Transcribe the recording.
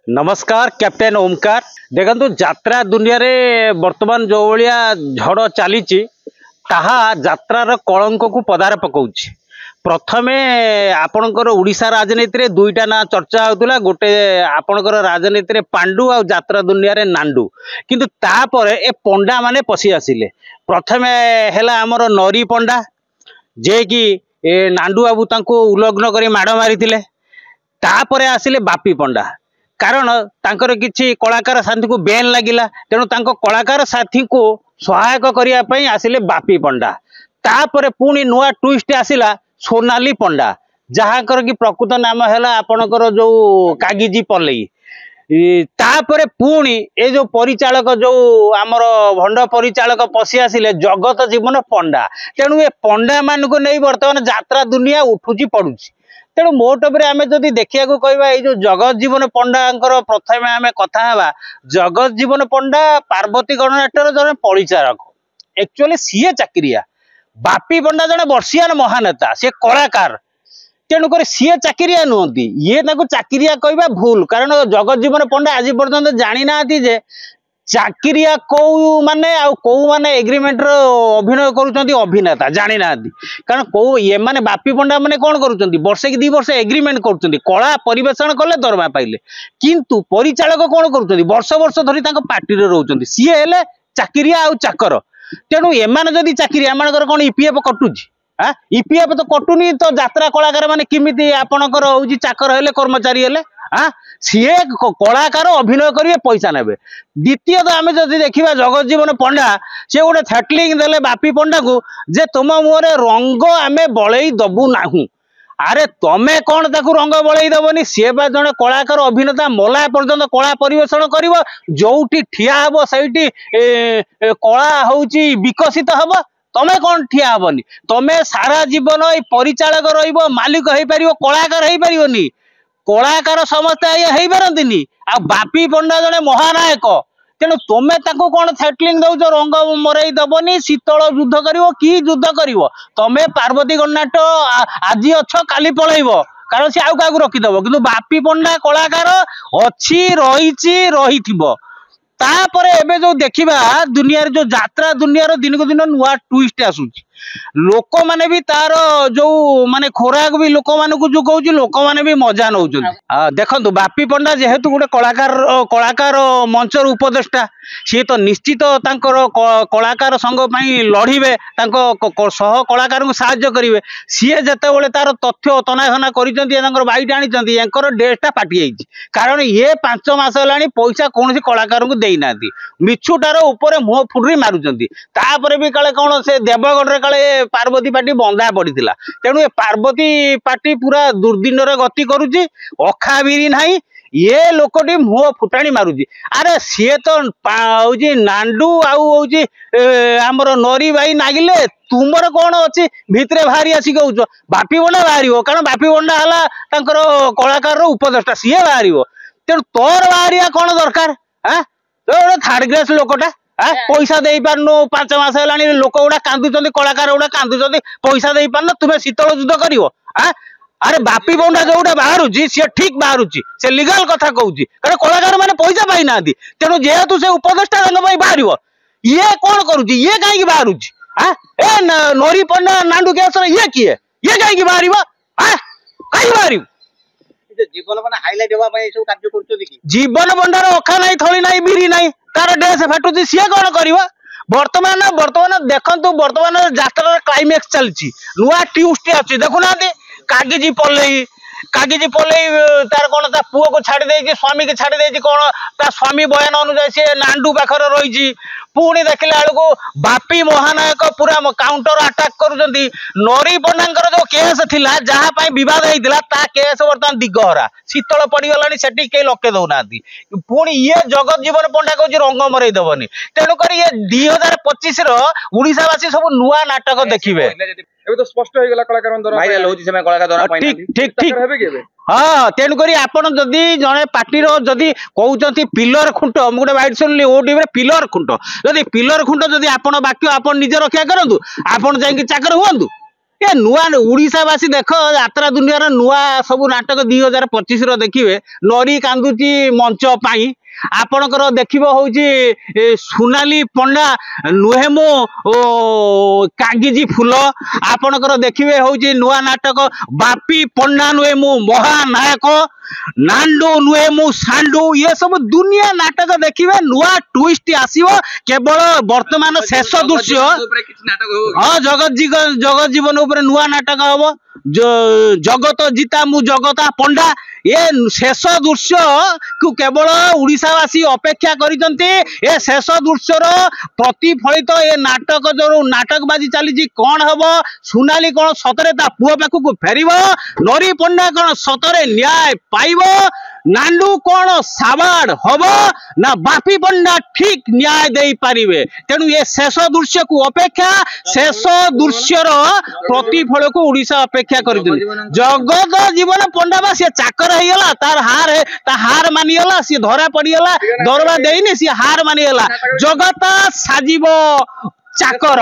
नमस्कार कैप्टेन ओमकार देखु यात्रा दुनिया रे वर्तमान जो भाया झड़ चली यात्रार कलंक को पदार पकाउछि। प्रथमे आपणकर उड़ीसा राजनीति रे दुईटा ना चर्चा होता गोटे आपणकर राजनीति रे पांडु आ यात्रा दुनिया रे नांडू किंतु तापरे ए पंडा माने पसी आसिले। प्रथमे हैला हमर नरी पंडा जे कि नांडू बाबू तांको उल्लग्न करी माड़ मारिथिले। तापरे आसिले बापी पंडा कारण तांकर किछि कलाकार साथी को बेन लागिला तेणु तांको कलाकार साथी को सहायक करिया पई आसिले बापी पंडा। तापरे पुणी नुआ ट्विस्ट आसिला सोनाली पंडा जहाँकर कि प्रकृत नाम है आपणकर जो कागिजी पलई। तापरे पुणी ए जो परिचालक जो आमर भंड परिचालक पशि आसिले जगत जीवन पंडा। तेणु ए पंडा मान को नहीं बर्तमान यात्रा दुनिया उठुची पड़ुची। तेणु मोटप आम जदि देखा कहवा जो जगत जीवन पंडा प्रथम आम कथा जगत जीवन पंडा पार्वती गणनाट्यर जन परिचारक एक्चुअली सीए चाकरिया। बापी पंडा जन वर्षियान महानेता सी कलाकार तेणुक सीए चाकरिया नुहति ये चाकरिया कहवा भूल कारण जगत जीवन पंडा आज पर्यंत जानी ना जे चाकरिया कौ माने एग्रीमेंट अभिनय करुँच अभिनेता जानी ना कारण कौ ये माने बापी पंडा माने कौन करुँच वर्षे कि 2 वर्ष एग्रीमेंट करुँच कला परिवेषण कले दरमा पाइले किंतु परिचालक कौन करुँच वर्ष वर्ष धरी पार्टी रोच सी हेले चाकरिया आउ चाकर। तेणु एमाने जदि चाकरिया एमानकर कौन ईपीएफ कटुची ईपीएफ तो कटुनी तो यात्रा कलाकार माने किमिति आपणकर होउची चाकर हेले कर्मचारी हेले सीए कलाकार अभिनय करेंगे पैसा नेबे। द्वितीय तो आम जदि देखा जगत जीवन पंडा सी गोटे थेटलिंग देले बापी पंडा को जे तुम मुहरे रंग आम बलई दबू नाहू। अरे तमें कौन ताकू रंग बलई दबनी सी बा जड़े कलाकार अभिनेता मला पर्यंत कला परिवेषण कर जोठी ठिया हम से कला हूँ विकसित हम तमें कौन ठिया हेनी तमें सारा जीवन परिचालक रही मालिक हो पार कलाकार हो पारनी कलाकार समस्ते हो पारती आ बापी पंडा जड़े महानायक। तेणु तुम्हें ताको कौन थेटलिंग दौच रंग मरई दबनी शीतल युद्ध कर कि युद्ध कर तमें पार्वती गणनाट्य आज अछ काली पलैब कारण सी आउ क्या रखीदब कि बापी पंडा कलाकार अच्छी रही तापर एबे जो देखिबा दुनिया जो यात्रा दुनिया दिन को दिन नुआ ट्विस्ट आसुची लोक माने भी तार जो माने खोराक भी लोक माने को जो कहूँ लोक माने भी मजा नौ देखु बापी पंडा जेहेतु गोटे कलाकार मंचर उपदेष्टा सी तो निश्चित कलाकार संघ लड़े सह कलाकार को साहाय्य करेंगे सीए जिते तार तथ्य तनाघना कर बाइट आनी डेटा फाटी जाइए कारण ये 5 मास है पैसा कौन कलाकार को देना मिछुटार उपर मुह फुटरी मारुंट तापर भी काले कौन से देवगढ़ काले पार्वती पार्टी बंधा पड़ा तेणु ये पार्वती पार्टी पूरा दुर्दिन गति करुच्ची अखा बिरी ना ये लोकटी मुह फुटाणी मारुची। अरे सी तो हूँ नांडू आमर नरी भाई नागिले तुमर कौन अच्छी भितरे बाहरी आसी कौच बापी पंडा बाहर कारण बापी पंडा है कलाकार उपदेष्टा सीए बाहर तेणु तोर बाहरिया कौन दरकार गोटे थर्ड क्लास लोकटा पैसा दे पारनु 5 मास है लोक गुड़ा कांदुंट कलाकार गुड़ा कांदुंट पैसा दे पारन तुम्हें शीतल युद्ध कर अरे बापी पंडा जोटा बाहर सी ठीक बाहर से लीगल कथा कहूँ कारण कलाकार मैंने पैसा पाई ना तेणु जेहेतु से उपदेष्टा बाहर ये कौन करुच्ची ये कहीं बाहर नरी पंडा नांडू केस ये किए ये कहीं बाहर कहीं बाहर जीवन पंडा हाइलाइट होगा सब कार्य कर जीवन पंडार अखा ना थली ना बिरी ना तार ड्रेस फाटुची सी कौन कर वर्तमान देखु वर्तमान यात्रा क्लाइमेक्स चलती नुआ ट्विस्ट आसी देखुना कागिजी पलई तार कौन पुओ को छाड़ी स्वामी की छाड़ी कौन ता स्वामी बयान अनुसार सी नांडू पाखर रही पुणी देखला बेलू बापी महानायक पूरा काउंटर अटाक कर नरी पंडा जो केस थिला जहाँ बद होता केस बर्तमान दिगहरा शीतल पड़गला से कई लके दौना पुणी ये जगत जीवन पंडा कह रंग मरई दबनी तेणुक ये 2025 ओडिशावासी सब नुआ नाटक देखिए तो स्पष्ट हो गला कलाकार ठीक ठीक हाँ तेणुक आपड़ जदि जड़े पार्टीर जदि कहते पिलर खुंट मुझे गोटे बाइट शुणिली ओटीवी पिलर खुंट जदि पिलर खुंट जदि आप बाक्य आप निजे रक्षा करूँ आपड़ जा चाकर हुआ ए नुआ उड़ीसावासी देख यात्रा दुनिया नुआ सब नाटक 2025 देखिए नरी कांदुची मंच पाई आपणकर देखिबो होउची सोनाली पंडा नुहे मो कागिजी फूल आपणकर देखिबे होउची नुआ नाटक बापी पंडा नुहे मो महानायक नांडू नुहे मु सांडू ये सब दुनिया नाटक देखिबे नुआ ट्विस्ट आसीबो केवल वर्तमान शेष दृश्य हाँ जगत जीवन ऊपर नुआ नाटक हम जगत जीता मु जगता पंडा ये शेष दृश्य को केवल उड़ीसावासी अपेक्षा करिसंती ए शेष दृश्यर प्रतिफलित ये नाटक जो नाटकबाजी चली कौन हम सोनाली कौन सतरे ता पुओ पाखक फेरिबो नरी पंडा कौन सतरे न्याय पाइबो नांडू कौन साबाड़ हम ना बापी पंडा ठीक न्याय दे पारिबे तेणु ये शेष दृश्य को अपेक्षा शेष दृश्यर प्रतिफल को उड़ीसा अपेक्षा कर जगत जीवन पंडा बा सी चाकर होगला तार हार मानिगला सी धरा पड़गला दरबा देनी सी हार मानिगला जगत साजिब चाकर।